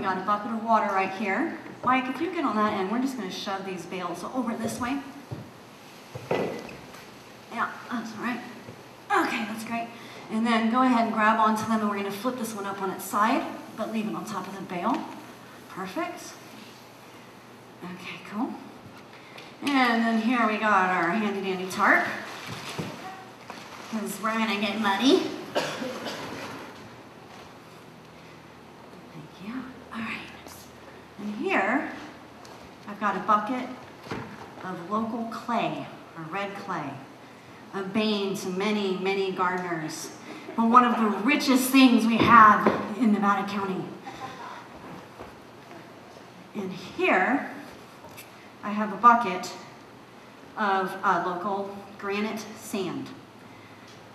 got a bucket of water right here. Mike, if you get on that end, we're just going to shove these bales over this way. Yeah, that's all right. Okay, that's great. And then go ahead and grab onto them, and we're going to flip this one up on its side, but leave it on top of the bale. Perfect. Okay, cool. And then here we got our handy dandy tarp, because we're going to get muddy. Thank you. All right. And here, I've got a bucket of local clay, or red clay, a bane to many, many gardeners, but one of the richest things we have in Nevada County. And here, I have a bucket of local granite sand.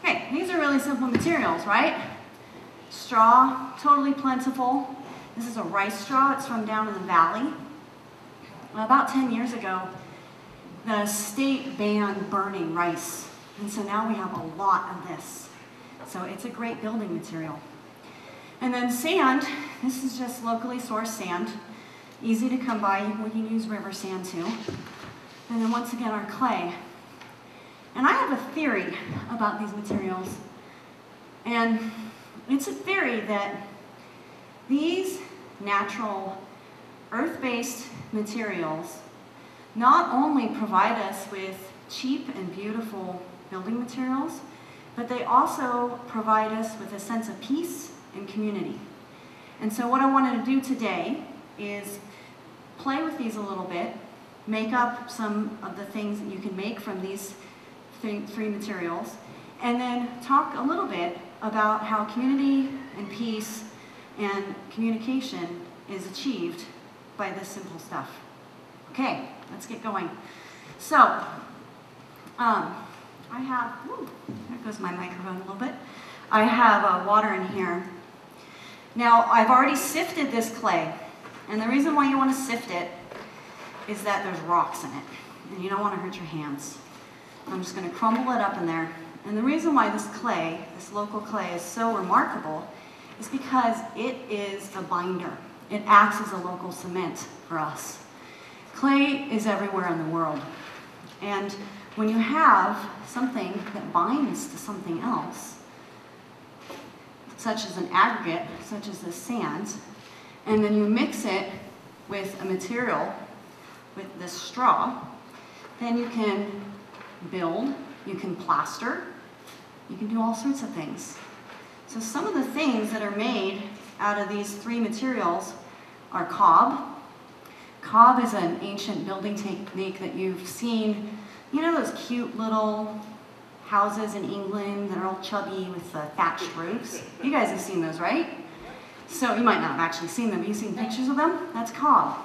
Okay, these are really simple materials, right? Straw, totally plentiful. This is a rice straw. It's from down in the valley. About 10 years ago, the state banned burning rice. And so now we have a lot of this. So it's a great building material. And then sand, this is just locally sourced sand. Easy to come by. We can use river sand too. And then once again, our clay. And I have a theory about these materials. And it's a theory that these natural earth-based materials not only provide us with cheap and beautiful building materials, but they also provide us with a sense of peace and community. And so what I wanted to do today is play with these a little bit, make up some of the things that you can make from these three materials, and then talk a little bit about how community and peace and communication is achieved by this simple stuff. Okay, let's get going. So, I have, there goes my microphone a little bit. I have water in here. Now, I've already sifted this clay, and the reason why you want to sift it is that there's rocks in it, and you don't want to hurt your hands. I'm just going to crumble it up in there. And the reason why this clay, this local clay, is so remarkable is because it is a binder. It acts as a local cement for us. Clay is everywhere in the world. And when you have something that binds to something else, such as an aggregate, such as this sand, and then you mix it with a material, with this straw, then you can build, you can plaster, you can do all sorts of things. So some of the things that are made out of these three materials are cob. Cob is an ancient building technique that you've seen. You know those cute little houses in England that are all chubby with thatched roofs? You guys have seen those, right? So you might not have actually seen them, but you've seen pictures of them? That's cob.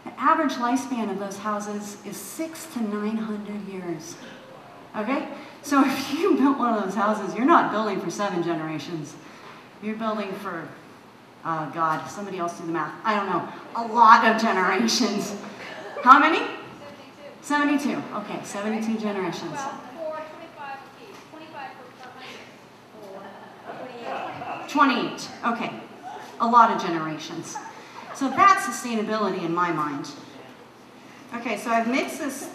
The average lifespan of those houses is 600 to 900 years. Okay? So if you built one of those houses, you're not building for 7 generations. You're building for, God, somebody else do the math. I don't know. A lot of generations. How many? 72. 72. Okay, 72 generations. Well, 25 each. 25 per 28. Okay. A lot of generations. So that's sustainability in my mind. Okay, so I've mixed this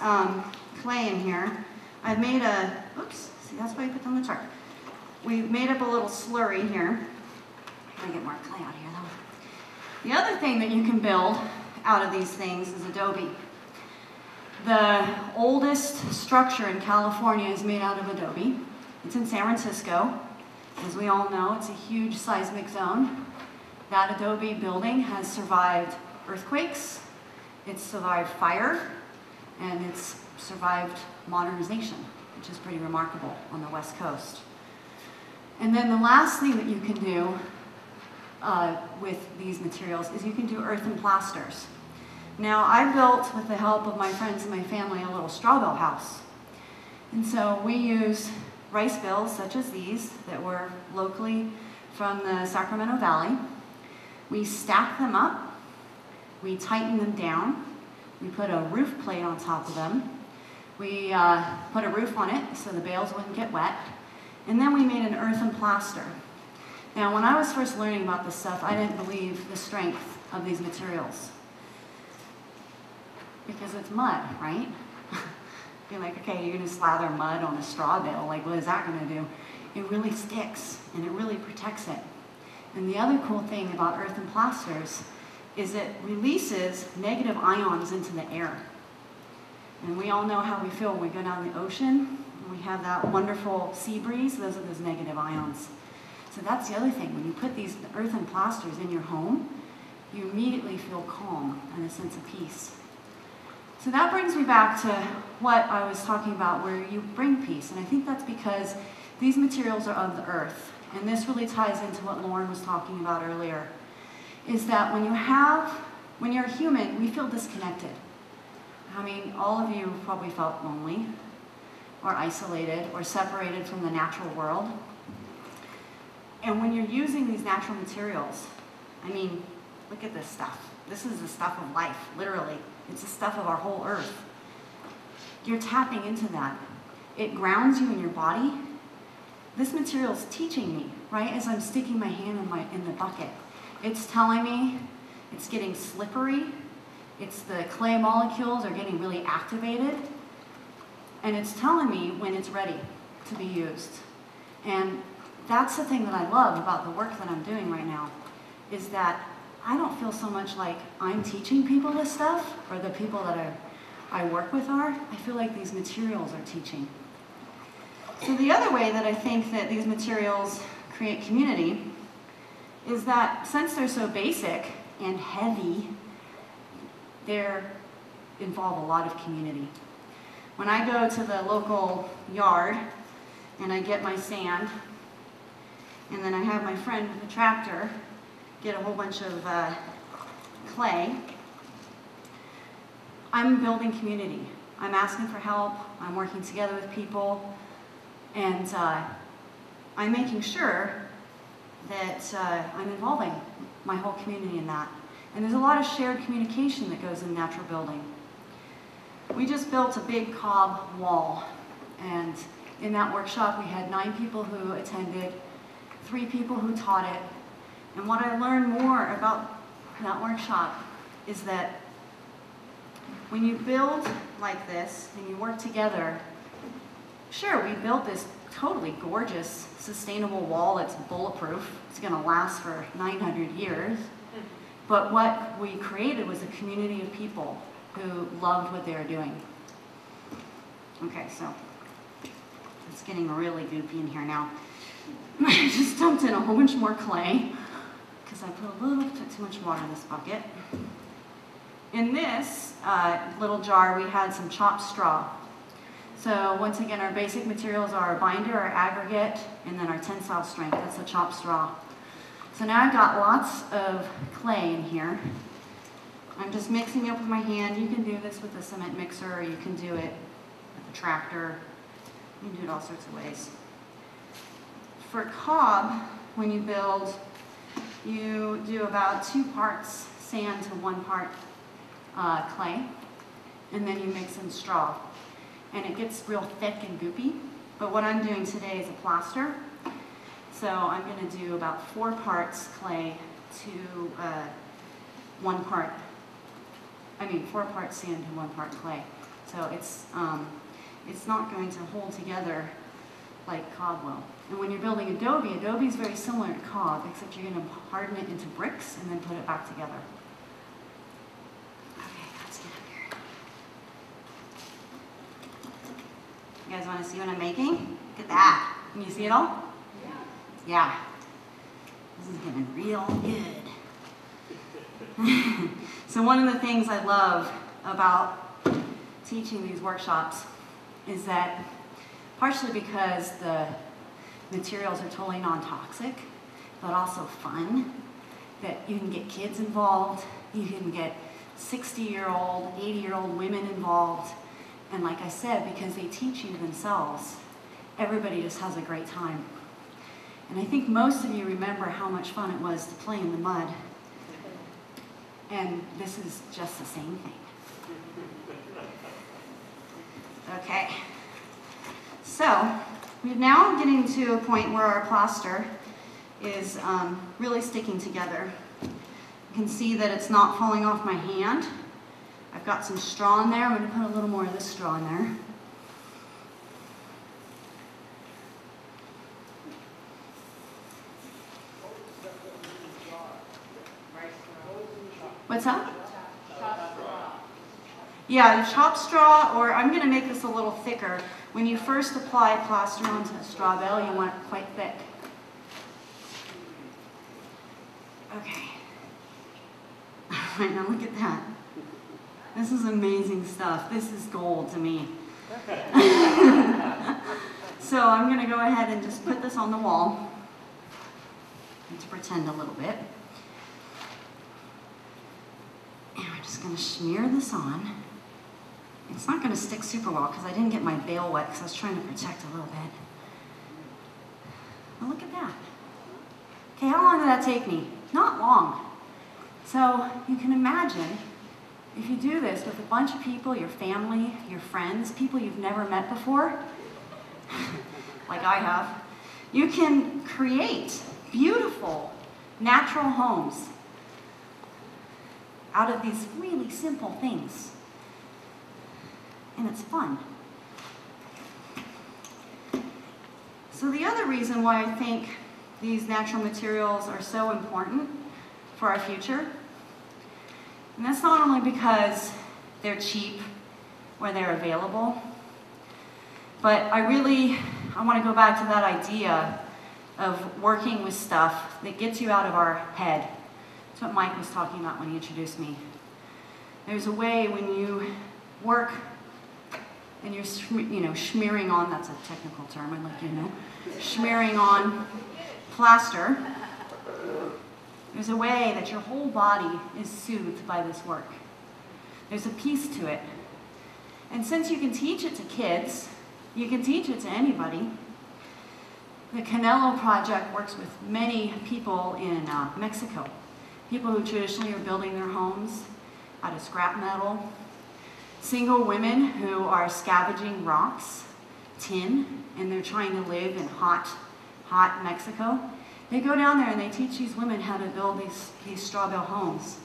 clay in here. I've made a, oops, see, that's why I put it on the tarp. We've made up a little slurry here. I gotta get more clay out here though. The other thing that you can build out of these things is adobe. The oldest structure in California is made out of adobe. It's in San Francisco. As we all know, it's a huge seismic zone. That adobe building has survived earthquakes, it's survived fire, and it's survived modernization, which is pretty remarkable on the West Coast. And then the last thing that you can do with these materials is you can do earthen plasters. Now, I built, with the help of my friends and my family, a little straw bale house. And so we use rice bales such as these that were locally from the Sacramento Valley. We stack them up, we tighten them down, we put a roof plate on top of them, we put a roof on it so the bales wouldn't get wet, and then we made an earthen plaster. Now, when I was first learning about this stuff, I didn't believe the strength of these materials. Because it's mud, right? You're like, okay, you're gonna slather mud on a straw bale, like what is that gonna do? It really sticks, and it really protects it. And the other cool thing about earth and plasters is it releases negative ions into the air. And we all know how we feel when we go down the ocean, and we have that wonderful sea breeze. Those are those negative ions. So that's the other thing. When you put these earth and plasters in your home, you immediately feel calm and a sense of peace. So that brings me back to what I was talking about, where you bring peace. And I think that's because these materials are of the earth. And this really ties into what Lauren was talking about earlier, is that when you're a human, we feel disconnected. I mean, all of you probably felt lonely, or isolated, or separated from the natural world. And when you're using these natural materials, I mean, look at this stuff. This is the stuff of life, literally. It's the stuff of our whole earth. You're tapping into that. It grounds you in your body. This material is teaching me, right, as I'm sticking my hand in the bucket. It's telling me it's getting slippery. It's the clay molecules are getting really activated. And it's telling me when it's ready to be used. And that's the thing that I love about the work that I'm doing right now, is that I don't feel so much like I'm teaching people this stuff, or the people that I work with are. I feel like these materials are teaching. So the other way that I think that these materials create community is that since they're so basic and heavy, they involve a lot of community. When I go to the local yard and I get my sand, and then I have my friend with the tractor get a whole bunch of clay, I'm building community. I'm asking for help, I'm working together with people, and I'm making sure that I'm involving my whole community in that. And there's a lot of shared communication that goes in natural building. We just built a big cob wall, and in that workshop we had 9 people who attended, 3 people who taught it. And what I learned more about that workshop is that when you build like this and you work together, sure, we built this totally gorgeous, sustainable wall that's bulletproof. It's going to last for 900 years. But what we created was a community of people who loved what they were doing. Okay, so it's getting really goopy in here now. I just dumped in a whole bunch more clay because I put a little bit too much water in this bucket. In this little jar, we had some chopped straw. So once again, our basic materials are our binder, our aggregate, and then our tensile strength. That's the chopped straw. So now I've got lots of clay in here. I'm just mixing it up with my hand. You can do this with a cement mixer, or you can do it with a tractor. You can do it all sorts of ways. For cob, when you build, you do about 2 parts sand to 1 part clay, and then you mix in straw. And it gets real thick and goopy. But what I'm doing today is a plaster. So I'm going to do about 4 parts clay to 4 parts sand to 1 part clay. So it's not going to hold together like cob will. And when you're building adobe is very similar to cob, except you're going to harden it into bricks and then put it back together. Okay, let's get up here. You guys want to see what I'm making? Look at that. Can you see it all? Yeah. This is getting real good. So one of the things I love about teaching these workshops is that, partially because the materials are totally non-toxic, but also fun, that you can get kids involved, you can get 60-year-old, 80-year-old women involved, and like I said, because they teach you themselves, everybody just has a great time. And I think most of you remember how much fun it was to play in the mud. And this is just the same thing. Okay. So, we're now getting to a point where our plaster is really sticking together. You can see that it's not falling off my hand. I've got some straw in there. I'm going to put a little more of this straw in there. What's that? Yeah, chopped straw, or I'm going to make this a little thicker. When you first apply plaster onto a straw bale, you want it quite thick. Okay. All right, now look at that. This is amazing stuff. This is gold to me. So I'm going to go ahead and just put this on the wall. To pretend a little bit. And we're just going to smear this on. It's not going to stick super well because I didn't get my bale wet because I was trying to protect a little bit. But look at that. Okay, how long did that take me? Not long. So you can imagine if you do this with a bunch of people, your family, your friends, people you've never met before, like I have, you can create beautiful, natural homes out of these really simple things. And it's fun. So the other reason why I think these natural materials are so important for our future, and that's not only because they're cheap or they're available, but I want to go back to that idea of working with stuff that gets you out of our head. That's what Mike was talking about when he introduced me. There's a way when you work and you're, smearing on, that's a technical term, I'd like you to know, smearing on plaster, there's a way that your whole body is soothed by this work. There's a piece to it. And since you can teach it to kids, you can teach it to anybody. The Canelo Project works with many people in Mexico. People who traditionally are building their homes out of scrap metal. Single women who are scavenging rocks, tin, and they're trying to live in hot Mexico. They go down there and they teach these women how to build these straw bale homes.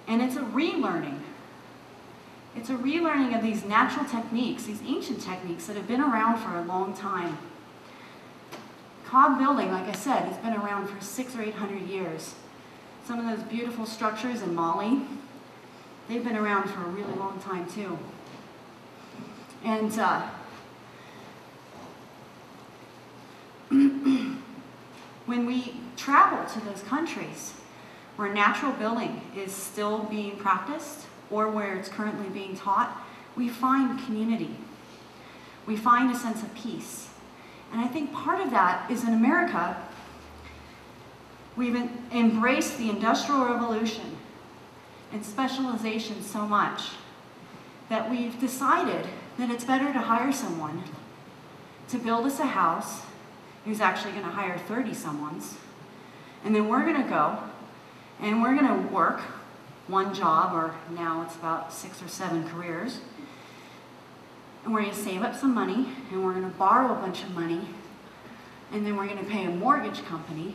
And it's a relearning. It's a relearning of these natural techniques, these ancient techniques that have been around for a long time. Cob building, like I said, has been around for 600 or 800 years. Some of those beautiful structures in Mali, they've been around for a really long time too. And when we travel to those countries where natural building is still being practiced or where it's currently being taught, we find community. We find a sense of peace. And I think part of that is in America, we've embraced the Industrial Revolution and specialization so much that we've decided that it's better to hire someone to build us a house who's actually going to hire 30 someones, and then we're going to go and we're going to work one job, or now it's about 6 or 7 careers, and we're going to save up some money and we're going to borrow a bunch of money, and then we're going to pay a mortgage company,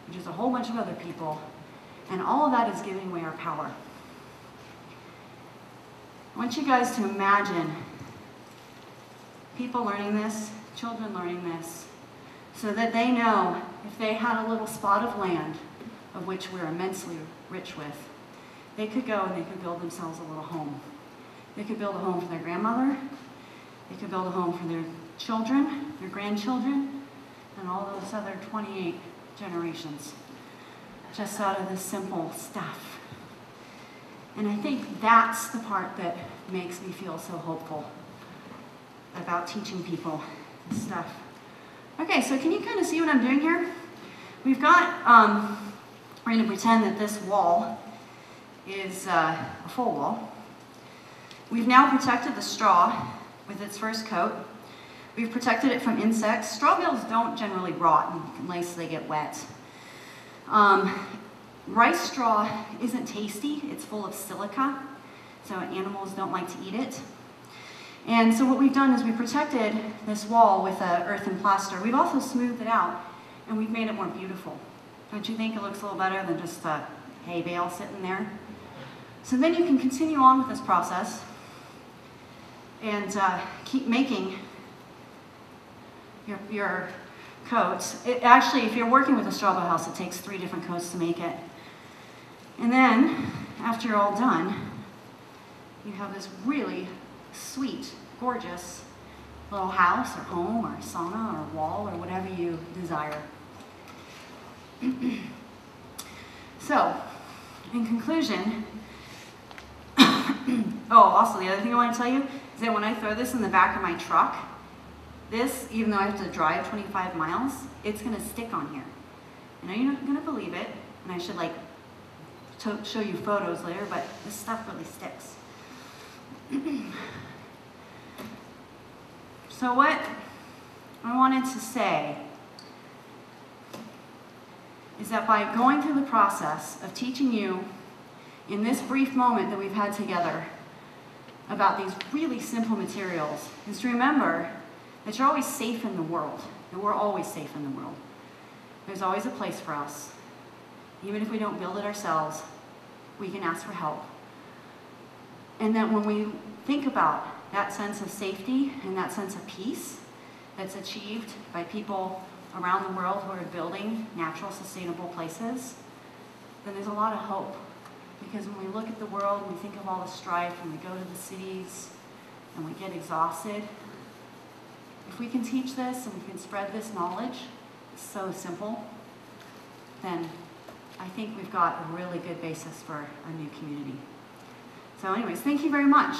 which is a whole bunch of other people, and all of that is giving away our power. I want you guys to imagine people learning this, children learning this, so that they know if they had a little spot of land, of which we're immensely rich with, they could go and they could build themselves a little home. They could build a home for their grandmother, they could build a home for their children, their grandchildren, and all those other 28 generations, just out of this simple stuff. And I think that's the part that makes me feel so hopeful about teaching people this stuff. Okay, so can you kind of see what I'm doing here? We've got, we're going to pretend that this wall is a full wall. We've now protected the straw with its first coat. We've protected it from insects. Straw bales don't generally rot unless they get wet. Rice straw isn't tasty. It's full of silica, so animals don't like to eat it. And so what we've done is we protected this wall with earth and plaster. We've also smoothed it out, and we've made it more beautiful. Don't you think it looks a little better than just a hay bale sitting there? So then you can continue on with this process and keep making your coats. Actually, if you're working with a straw bale house, it takes 3 different coats to make it. And then, after you're all done, you have this really sweet, gorgeous little house or home or sauna or wall or whatever you desire. So, in conclusion, oh, also the other thing I want to tell you is that when I throw this in the back of my truck, this, even though I have to drive 25 miles, it's going to stick on here. I know you're not going to believe it, and I should like show you photos later, but this stuff really sticks. So what I wanted to say is that by going through the process of teaching you in this brief moment that we've had together about these really simple materials, is to remember that you're always safe in the world, that we're always safe in the world. There's always a place for us. Even if we don't build it ourselves, we can ask for help. And that when we think about that sense of safety and that sense of peace that's achieved by people around the world who are building natural, sustainable places, then there's a lot of hope. Because when we look at the world and we think of all the strife and we go to the cities and we get exhausted, if we can teach this and we can spread this knowledge, it's so simple, then I think we've got a really good basis for a new community. So anyways, thank you very much.